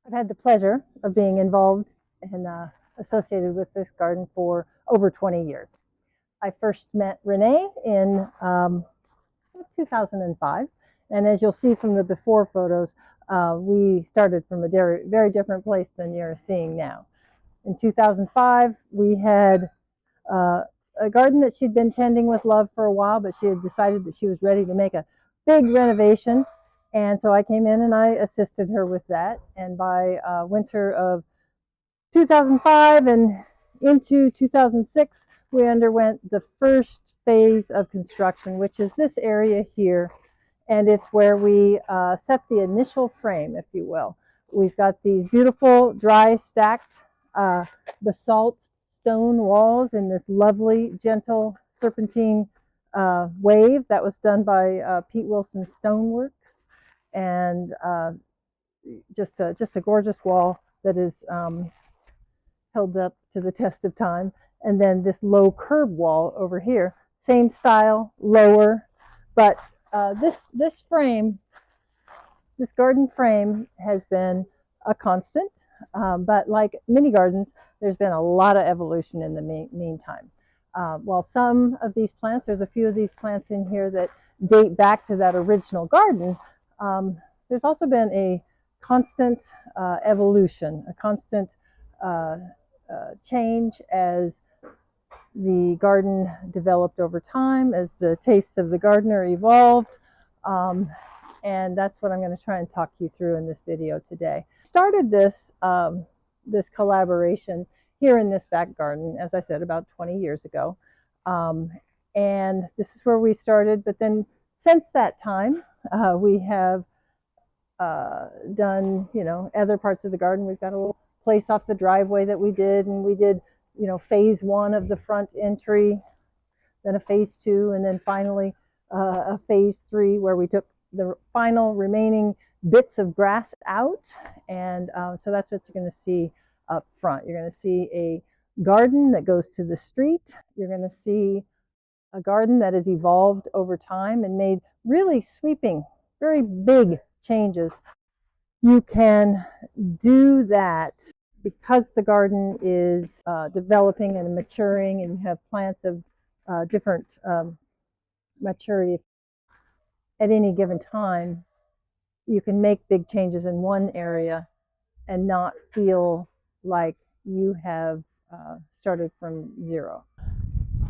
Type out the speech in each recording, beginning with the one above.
I've had the pleasure of being involved and associated with this garden for over 20 years. I first met Renee in 2005, and as you'll see from the before photos, we started from a very different place than you're seeing now. In 2005, we had a garden that she'd been tending with love for a while, but she had decided that she was ready to make a big renovation. And so I came in and I assisted her with that. And by winter of 2005 and into 2006, we underwent the first phase of construction, which is this area here. And it's where we set the initial frame, if you will. We've got these beautiful dry stacked basalt stone walls in this lovely, gentle serpentine wave that was done by Pete Wilson Stoneworks. And just a gorgeous wall that is held up to the test of time. And then this low curb wall over here, same style, lower, but this frame, this garden frame has been a constant, but like many gardens, there's been a lot of evolution in the meantime. While some of these plants, there's a few of these plants in here that date back to that original garden, there's also been a constant evolution, a constant change as the garden developed over time, as the tastes of the gardener evolved. And that's what I'm going to try and talk you through in this video today. Started this this collaboration here in this back garden, as I said, about 20 years ago. And this is where we started, but then since that time, we have done, other parts of the garden. We've got a little place off the driveway that we did, and we did, phase one of the front entry, then a phase two, and then finally a phase three where we took the final remaining bits of grass out. And so that's what you're going to see up front. You're going to see a garden that goes to the street. You're going to see a garden that has evolved over time and made really sweeping, very big changes. You can do that because the garden is developing and maturing, and you have plants of different maturity at any given time. You can make big changes in one area and not feel like you have started from zero.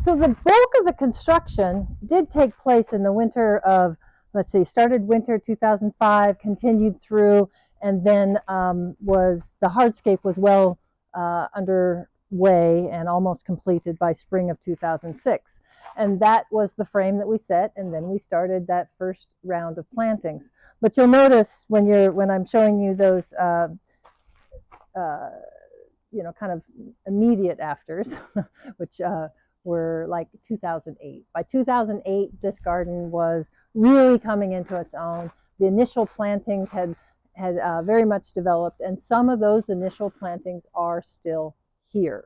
So the bulk of the construction did take place in the winter of, let's see, started winter 2005, continued through, and then the hardscape was well underway and almost completed by spring of 2006. And that was the frame that we set, and then we started that first round of plantings. But you'll notice when I'm showing you those kind of immediate afters, which were like 2008. By 2008, this garden was really coming into its own. The initial plantings had very much developed, and some of those initial plantings are still here.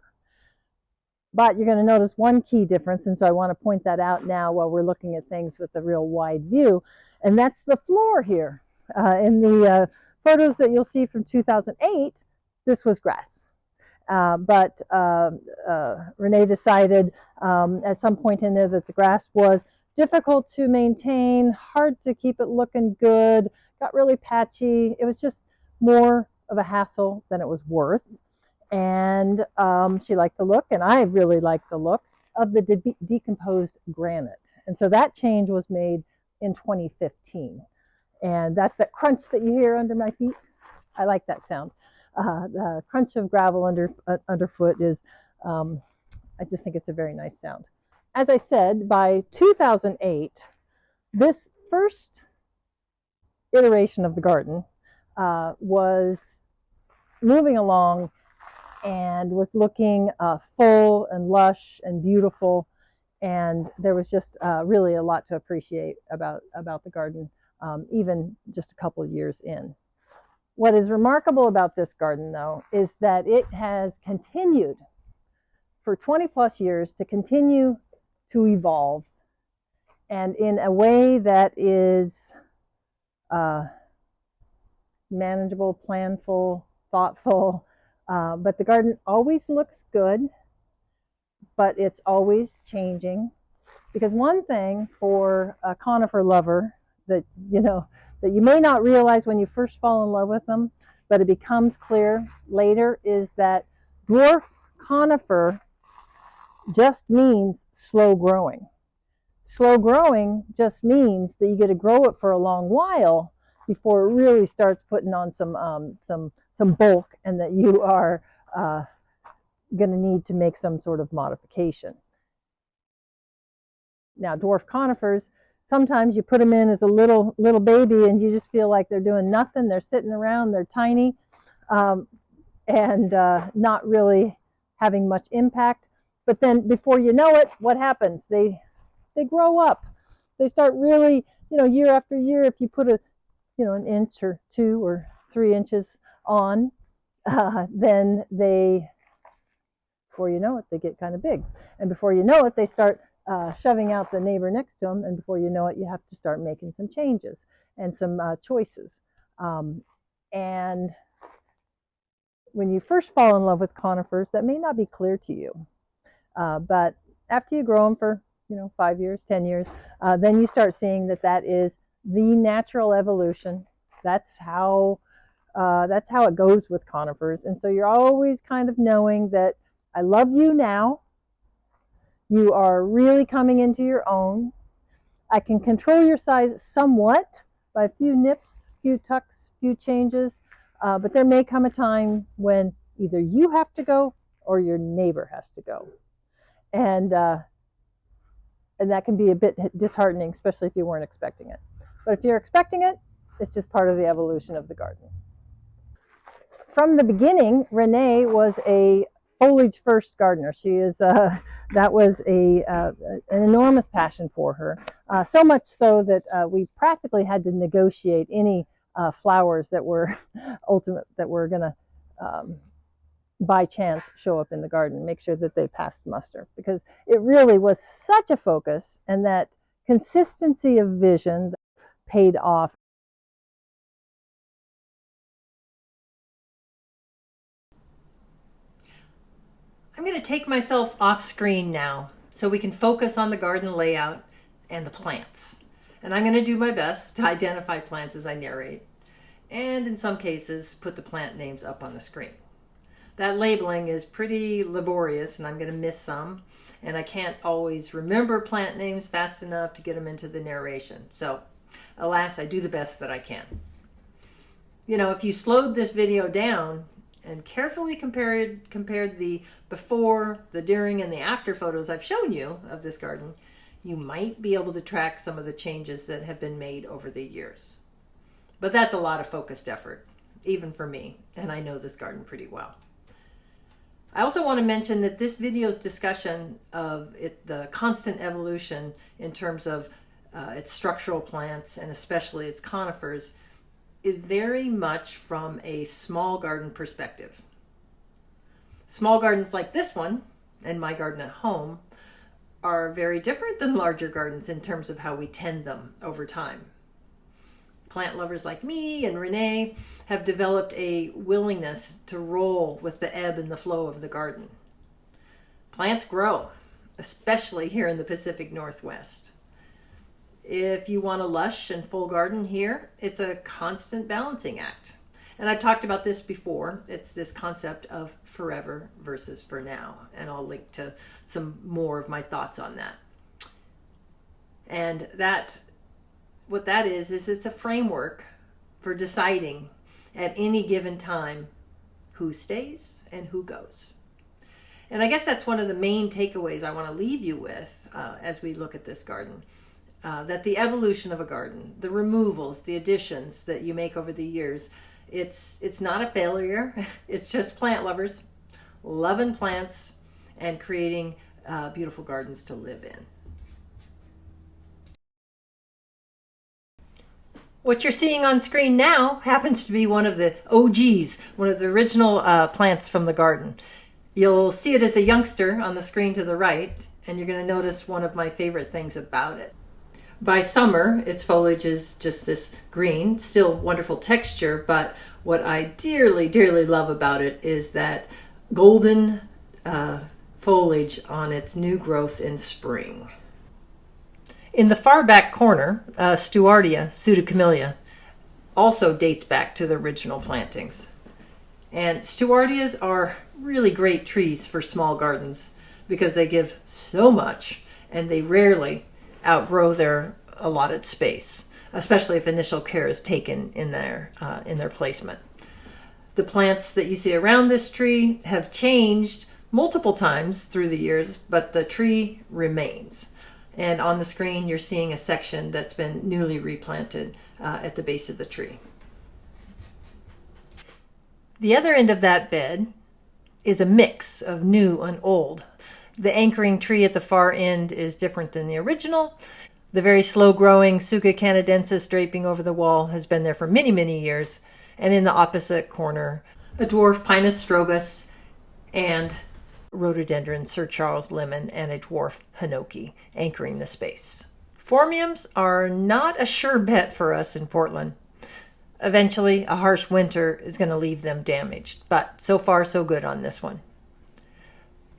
But you're going to notice one key difference, and so I want to point that out now while we're looking at things with a real wide view, and that's the floor here. In the photos that you'll see from 2008, this was grass. But Renee decided at some point in there that the grass was difficult to maintain, hard to keep it looking good, got really patchy. It was just more of a hassle than it was worth. And she liked the look, and I really liked the look of the decomposed granite. And so that change was made in 2015. And that's that crunch that you hear under my feet. I like that sound. The crunch of gravel underfoot is, I just think it's a very nice sound. As I said, by 2008, this first iteration of the garden was moving along and was looking full and lush and beautiful, and there was just really a lot to appreciate about the garden, even just a couple of years in. What is remarkable about this garden, though, is that it has continued for 20 plus years to continue to evolve, and in a way that is manageable, planful, thoughtful. But the garden always looks good, but it's always changing. Because one thing for a conifer lover that that you may not realize when you first fall in love with them, but it becomes clear later, is that dwarf conifer just means slow growing. Slow growing just means that you get to grow it for a long while before it really starts putting on some bulk, and that you are going to need to make some sort of modification. Now, dwarf conifers, sometimes you put them in as a little baby and you just feel like they're doing nothing. They're sitting around, they're tiny, and not really having much impact. But then before you know it, what happens? They grow up. They start really, year after year, if you put an inch or 2 or 3 inches on, then before you know it, they get kind of big. And before you know it, they start shoving out the neighbor next to them. And before you know it, you have to start making some changes and some choices. And when you first fall in love with conifers, that may not be clear to you. But after you grow them for 5 years, 10 years, then you start seeing that is the natural evolution. That's how it goes with conifers. And so you're always kind of knowing that I love you now. You are really coming into your own. I can control your size somewhat by a few nips, few tucks, few changes, but there may come a time when either you have to go or your neighbor has to go. And that can be a bit disheartening, especially if you weren't expecting it. But if you're expecting it, it's just part of the evolution of the garden. From the beginning, Renee was a foliage-first gardener. She is that was an enormous passion for her. So much so that we practically had to negotiate any flowers that were going to by chance show up in the garden, make sure that they passed muster, because it really was such a focus, and that consistency of vision paid off. I'm going to take myself off screen now so we can focus on the garden layout and the plants. And I'm going to do my best to identify plants as I narrate, and in some cases put the plant names up on the screen. That labeling is pretty laborious, and I'm going to miss some, and I can't always remember plant names fast enough to get them into the narration. So, alas, I do the best that I can. If you slowed this video down and carefully compared the before, the during, and the after photos I've shown you of this garden, you might be able to track some of the changes that have been made over the years. But that's a lot of focused effort, even for me, and I know this garden pretty well. I also want to mention that this video's discussion of the constant evolution in terms of its structural plants, and especially its conifers, is very much from a small garden perspective. Small gardens like this one, and my garden at home, are very different than larger gardens in terms of how we tend them over time. Plant lovers like me and Renee have developed a willingness to roll with the ebb and the flow of the garden. Plants grow, especially here in the Pacific Northwest. If you want a lush and full garden here, it's a constant balancing act. And I've talked about this before. It's this concept of forever versus for now. And I'll link to some more of my thoughts on that. And what that is it's a framework for deciding at any given time who stays and who goes. And I guess that's one of the main takeaways I want to leave you with as we look at this garden. That the evolution of a garden, the removals, the additions that you make over the years, it's not a failure. It's just plant lovers loving plants and creating beautiful gardens to live in. What you're seeing on screen now happens to be one of the OGs, one of the original plants from the garden. You'll see it as a youngster on the screen to the right, and you're going to notice one of my favorite things about it. By summer, its foliage is just this green, still wonderful texture, but what I dearly, dearly love about it is that golden foliage on its new growth in spring. In the far back corner, Stewardia pseudocamellia also dates back to the original plantings. And Stewardias are really great trees for small gardens because they give so much and they rarely outgrow their allotted space, especially if initial care is taken in their placement. The plants that you see around this tree have changed multiple times through the years, but the tree remains. And on the screen, you're seeing a section that's been newly replanted at the base of the tree. The other end of that bed is a mix of new and old. The anchoring tree at the far end is different than the original. The very slow-growing Tsuga canadensis draping over the wall has been there for many, many years. And in the opposite corner, a dwarf Pinus strobus and rhododendron Sir Charles Lemon and a dwarf Hinoki anchoring the space. Phormiums are not a sure bet for us in Portland. Eventually, a harsh winter is going to leave them damaged, but so far so good on this one.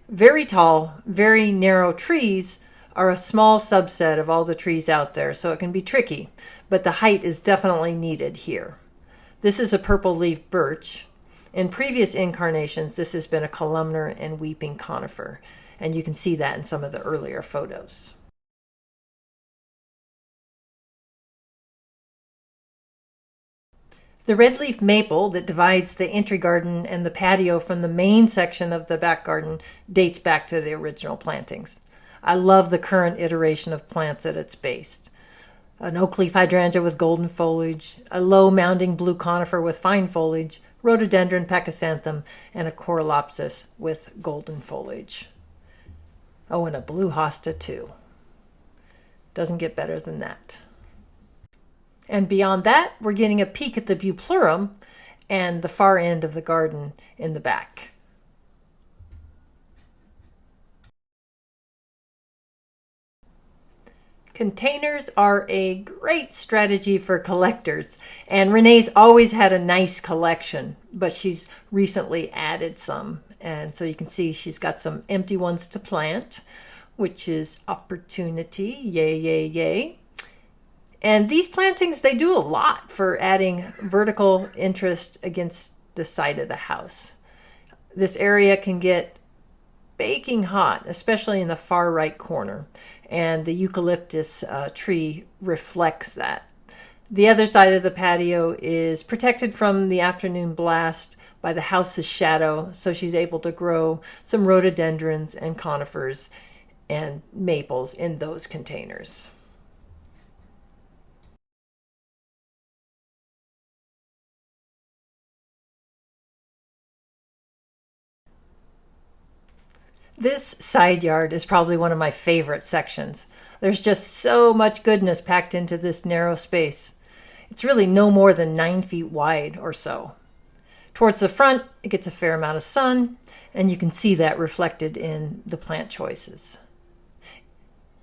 Very tall, very narrow trees are a small subset of all the trees out there, so it can be tricky, but the height is definitely needed here. This is a purple leaf birch. In previous incarnations, this has been a columnar and weeping conifer, and you can see that in some of the earlier photos. The red leaf maple that divides the entry garden and the patio from the main section of the back garden dates back to the original plantings. I love the current iteration of plants at its base. An oak leaf hydrangea with golden foliage, a low mounding blue conifer with fine foliage, rhododendron pachysanthem, and a corylopsis with golden foliage. Oh, and a blue hosta too. Doesn't get better than that. And beyond that, we're getting a peek at the bupleurum and the far end of the garden in the back. Containers are a great strategy for collectors, and Renee's always had a nice collection, but she's recently added some. And so you can see she's got some empty ones to plant, which is opportunity. Yay, yay, yay. And these plantings, they do a lot for adding vertical interest against the side of the house. This area can get baking hot, especially in the far right corner, and the eucalyptus tree reflects that. The other side of the patio is protected from the afternoon blast by the house's shadow, so she's able to grow some rhododendrons and conifers and maples in those containers. This side yard is probably one of my favorite sections. There's just so much goodness packed into this narrow space. It's really no more than 9 feet wide or so. Towards the front, it gets a fair amount of sun, and you can see that reflected in the plant choices.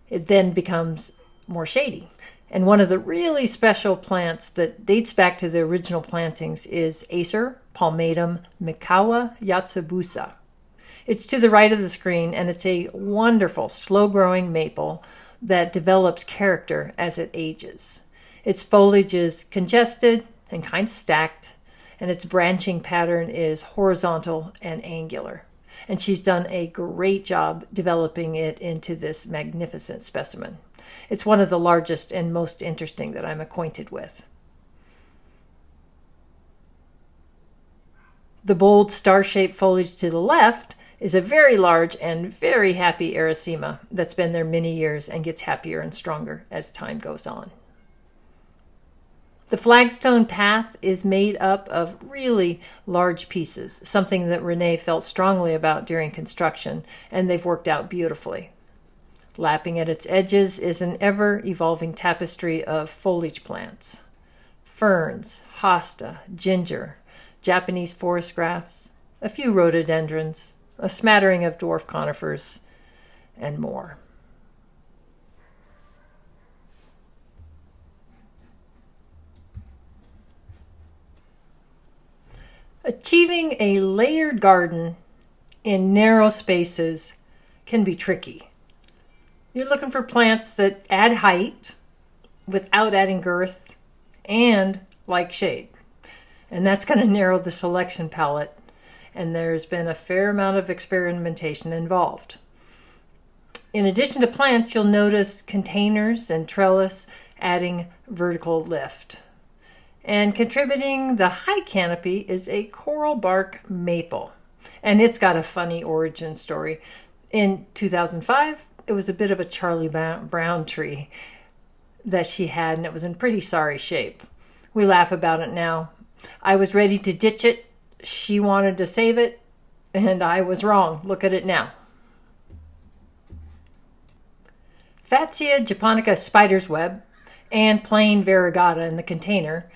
It then becomes more shady. And one of the really special plants that dates back to the original plantings is Acer palmatum Mikawa yatsubusa. It's to the right of the screen, and it's a wonderful, slow-growing maple that develops character as it ages. Its foliage is congested and kind of stacked, and its branching pattern is horizontal and angular. And she's done a great job developing it into this magnificent specimen. It's one of the largest and most interesting that I'm acquainted with. The bold star-shaped foliage to the left is a very large and very happy Erycema that's been there many years and gets happier and stronger as time goes on. The flagstone path is made up of really large pieces, something that Renee felt strongly about during construction, and they've worked out beautifully. Lapping at its edges is an ever-evolving tapestry of foliage plants. Ferns, hosta, ginger, Japanese forest grafts, a few rhododendrons, a smattering of dwarf conifers, and more. Achieving a layered garden in narrow spaces can be tricky. You're looking for plants that add height without adding girth and like shade. And that's going to narrow the selection palette. And there's been a fair amount of experimentation involved. In addition to plants, you'll notice containers and trellis adding vertical lift. And contributing the high canopy is a coral bark maple. And it's got a funny origin story. In 2005, it was a bit of a Charlie Brown tree that she had, and it was in pretty sorry shape. We laugh about it now. I was ready to ditch it. She wanted to save it, and I was wrong. Look at it now. Fatsia japonica spider's web and plain variegata in the container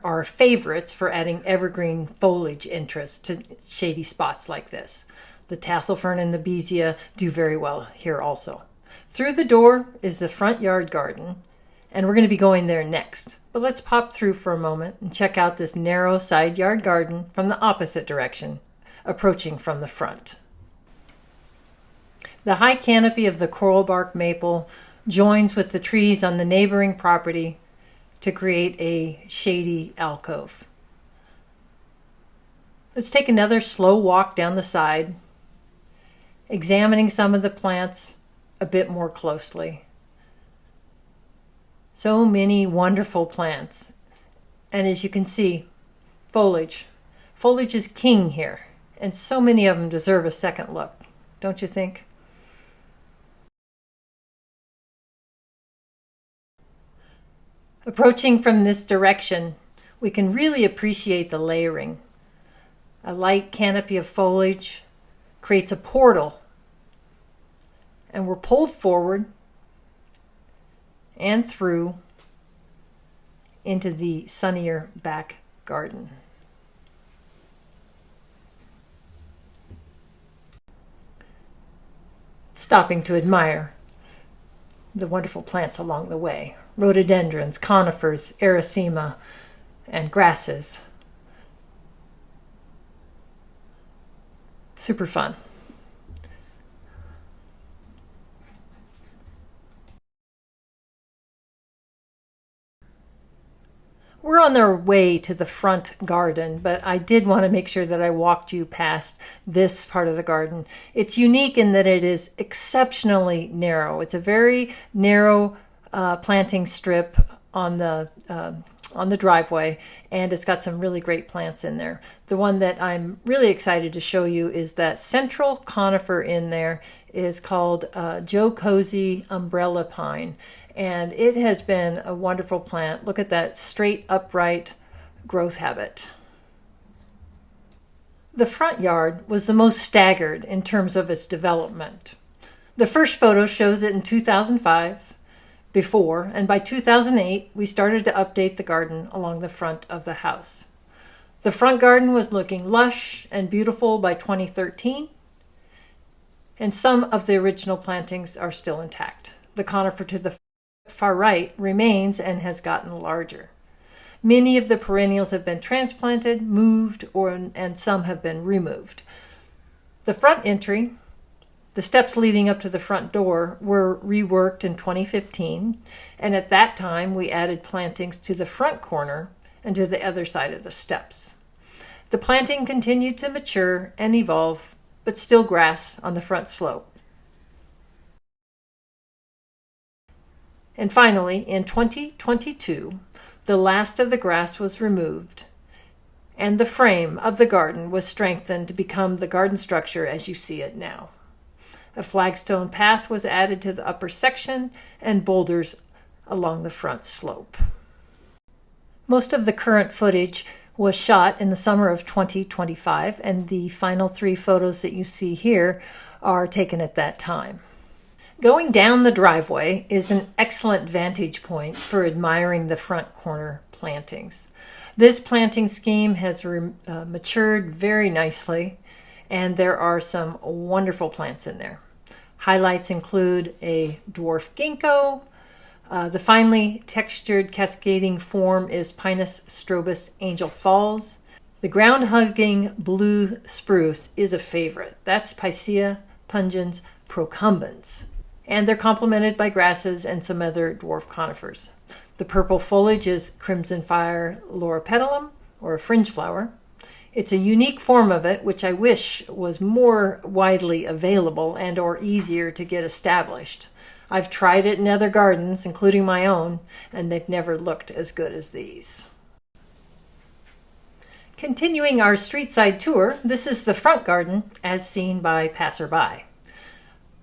are favorites for adding evergreen foliage interest to shady spots like this. The tassel fern and the beesia do very well here also. Through the door is the front yard garden, and we're going to be going there next. But let's pop through for a moment and check out this narrow side yard garden from the opposite direction, approaching from the front. The high canopy of the coral bark maple joins with the trees on the neighboring property to create a shady alcove. Let's take another slow walk down the side, examining some of the plants a bit more closely. So many wonderful plants. And as you can see, foliage. Foliage is king here, and so many of them deserve a second look, don't you think? Approaching from this direction, we can really appreciate the layering. A light canopy of foliage creates a portal, and we're pulled forward and through into the sunnier back garden. Stopping to admire the wonderful plants along the way. Rhododendrons, conifers, ericema, and grasses. Super fun. We're on our way to the front garden, but I did want to make sure that I walked you past this part of the garden. It's unique in that it is exceptionally narrow. It's a very narrow planting strip on the driveway, and it's got some really great plants in there. The one that I'm really excited to show you is that central conifer in there is called Joe Cozy umbrella pine. And it has been a wonderful plant. Look at that straight, upright growth habit. The front yard was the most staggered in terms of its development. The first photo shows it in 2005, before, and by 2008, we started to update the garden along the front of the house. The front garden was looking lush and beautiful by 2013, and some of the original plantings are still intact. The conifer to the far right remains and has gotten larger. Many of the perennials have been transplanted, moved, and some have been removed. The front entry, the steps leading up to the front door, were reworked in 2015, and at that time we added plantings to the front corner and to the other side of the steps. The planting continued to mature and evolve, but still grass on the front slope. And finally, in 2022, the last of the grass was removed, and the frame of the garden was strengthened to become the garden structure as you see it now. A flagstone path was added to the upper section and boulders along the front slope. Most of the current footage was shot in the summer of 2025, and the final 3 photos that you see here are taken at that time. Going down the driveway is an excellent vantage point for admiring the front corner plantings. This planting scheme has matured very nicely, and there are some wonderful plants in there. Highlights include a dwarf ginkgo. The finely textured cascading form is Pinus strobus Angel Falls. The ground-hugging blue spruce is a favorite. That's Picea pungens procumbens. And they're complemented by grasses and some other dwarf conifers. The purple foliage is crimson fire loropetalum, or a fringe flower. It's a unique form of it, which I wish was more widely available and or easier to get established. I've tried it in other gardens, including my own, and they've never looked as good as these. Continuing our street side tour, this is the front garden as seen by passerby.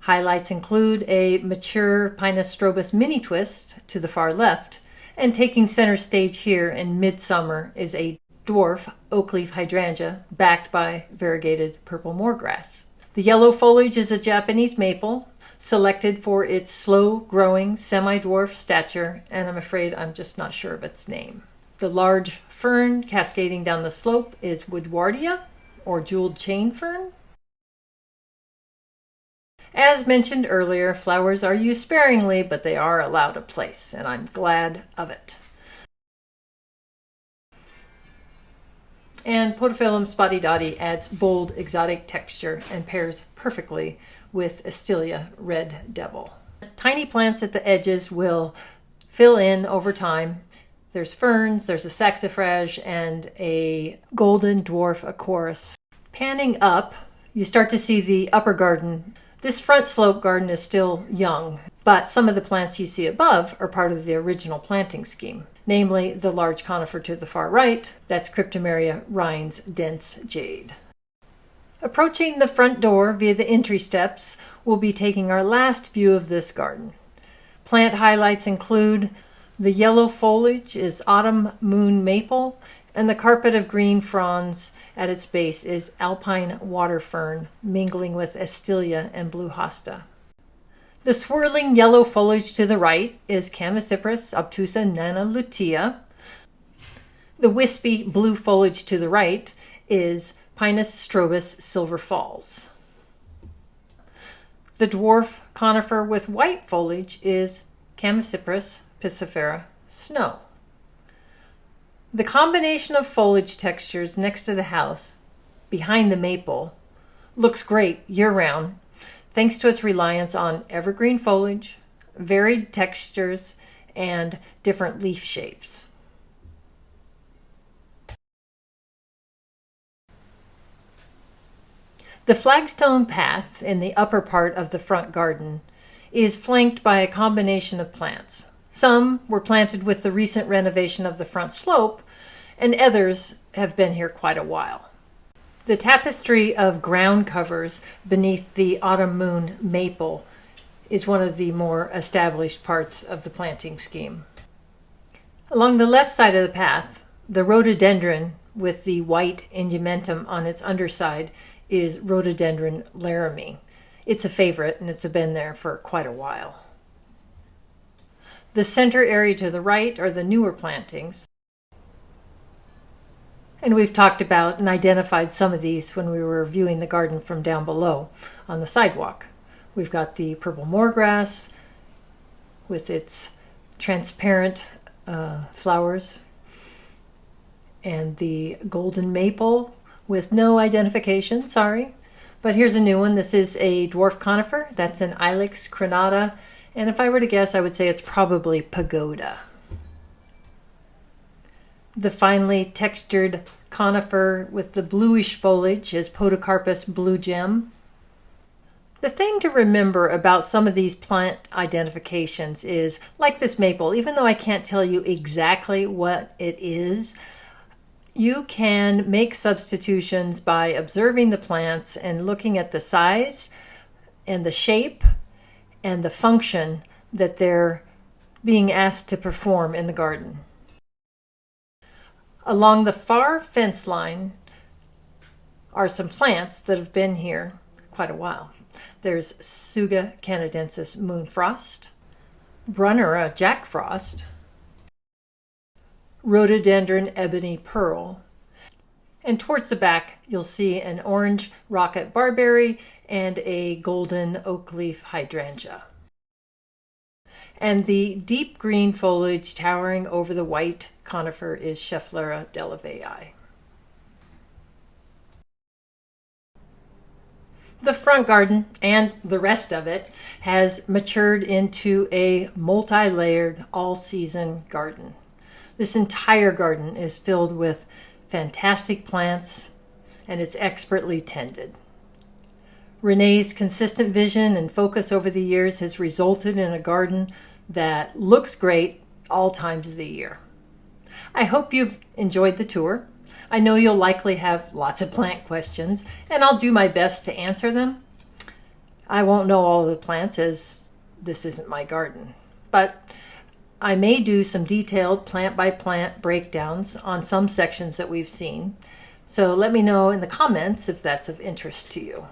Highlights include a mature Pinus strobus mini twist to the far left, and taking center stage here in midsummer is a dwarf oak-leaf hydrangea backed by variegated purple moorgrass. The yellow foliage is a Japanese maple, selected for its slow-growing semi-dwarf stature, and I'm afraid I'm just not sure of its name. The large fern cascading down the slope is Woodwardia, or jeweled chain fern. As mentioned earlier, flowers are used sparingly, but they are allowed a place, and I'm glad of it. And Podophyllum spotty-dotty adds bold, exotic texture and pairs perfectly with Astelia Red Devil. Tiny plants at the edges will fill in over time. There's ferns, there's a saxifrage, and a golden dwarf acorus. Panning up, you start to see the upper garden. This front slope garden is still young, but some of the plants you see above are part of the original planting scheme, namely the large conifer to the far right, that's Cryptomeria Rhines dense jade. Approaching the front door via the entry steps, we'll be taking our last view of this garden. Plant highlights include the yellow foliage is autumn moon maple, and the carpet of green fronds at its base is alpine water fern mingling with Astelia and blue hosta. The swirling yellow foliage to the right is Chamaecyparis obtusa nana lutea. The wispy blue foliage to the right is Pinus strobus silver falls. The dwarf conifer with white foliage is Chamaecyparis piscifera snow. The combination of foliage textures next to the house, behind the maple, looks great year-round thanks to its reliance on evergreen foliage, varied textures, and different leaf shapes. The flagstone path in the upper part of the front garden is flanked by a combination of plants. Some were planted with the recent renovation of the front slope, and others have been here quite a while. The tapestry of ground covers beneath the autumn moon maple is one of the more established parts of the planting scheme. Along the left side of the path, the rhododendron with the white ingumentum on its underside is Rhododendron laramie. It's a favorite, and it's been there for quite a while. The center area to the right are the newer plantings. And we've talked about and identified some of these when we were viewing the garden from down below on the sidewalk. We've got the purple moorgrass with its transparent flowers, and the golden maple with no identification, sorry. But here's a new one. This is a dwarf conifer. That's an Ilex crenata. And if I were to guess, I would say it's probably pagoda. The finely textured conifer with the bluish foliage is Podocarpus blue gem. The thing to remember about some of these plant identifications is, like this maple, even though I can't tell you exactly what it is, you can make substitutions by observing the plants and looking at the size and the shape and the function that they're being asked to perform in the garden. Along the far fence line are some plants that have been here quite a while. There's Tsuga canadensis moonfrost, Brunnera jackfrost, Rhododendron ebony pearl, and towards the back you'll see an orange rocket barberry and a golden oak leaf hydrangea. And the deep green foliage towering over the white conifer is Schefflera delavei. The front garden and the rest of it has matured into a multi-layered all-season garden. This entire garden is filled with fantastic plants and it's expertly tended. Renee's consistent vision and focus over the years has resulted in a garden that looks great all times of the year. I hope you've enjoyed the tour. I know you'll likely have lots of plant questions, and I'll do my best to answer them. I won't know all the plants as this isn't my garden, but I may do some detailed plant by plant breakdowns on some sections that we've seen. So let me know in the comments if that's of interest to you.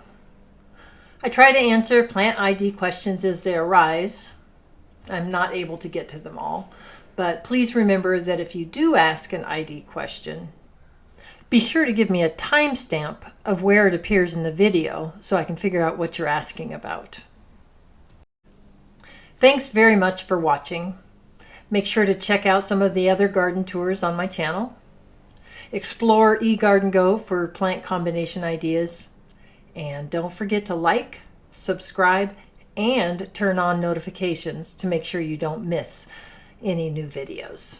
I try to answer plant ID questions as they arise. I'm not able to get to them all, but please remember that if you do ask an ID question, be sure to give me a timestamp of where it appears in the video so I can figure out what you're asking about. Thanks very much for watching. Make sure to check out some of the other garden tours on my channel. Explore eGardenGo for plant combination ideas. And don't forget to like, subscribe, and turn on notifications to make sure you don't miss any new videos.